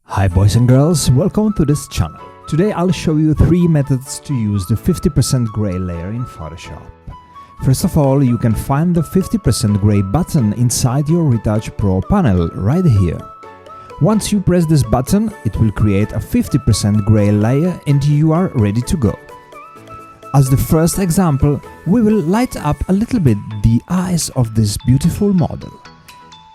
Hi boys and girls, welcome to this channel. Today I'll show you 3 methods to use the 50% gray layer in Photoshop. First of all, you can find the 50% gray button inside your Retouch Pro panel right here. Once you press this button, it will create a 50% gray layer and you are ready to go. As the first example, we will light up a little bit the eyes of this beautiful model.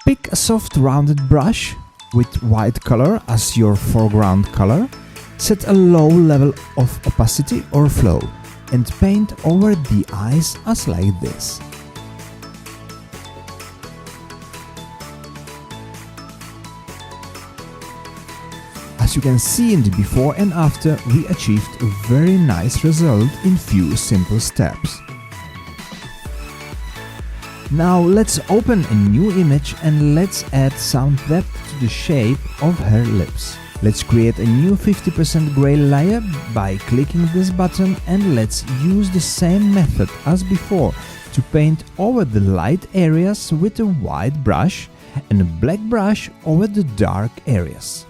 Pick a soft rounded brush with white color as your foreground color, set a low level of opacity or flow, and paint over the eyes as like this. As you can see in the before and after, we achieved a very nice result in few simple steps. Now let's open a new image and let's add some depth to the shape of her lips. Let's create a new 50% gray layer by clicking this button, and let's use the same method as before to paint over the light areas with a white brush and a black brush over the dark areas.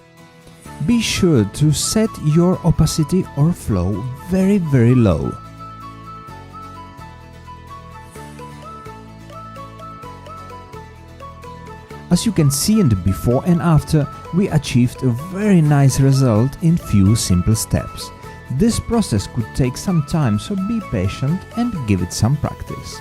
Be sure to set your opacity or flow very low. As you can see in the before and after, we achieved a very nice result in few simple steps. This process could take some time, so be patient and give it some practice.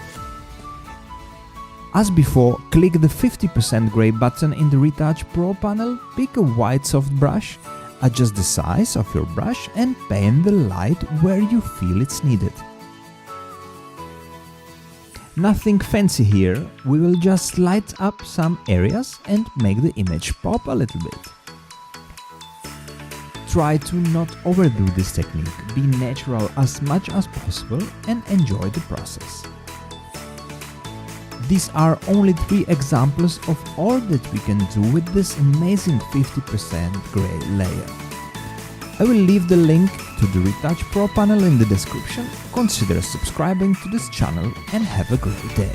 As before, click the 50% gray button in the Retouch Pro panel, pick a white soft brush, adjust the size of your brush and paint the light where you feel it's needed. Nothing fancy here, we will just light up some areas and make the image pop a little bit. Try to not overdo this technique, be natural as much as possible and enjoy the process. These are only 3 examples of all that we can do with this amazing 50% gray layer. I will leave the link to the Retouch Pro panel in the description. Consider subscribing to this channel and have a great day.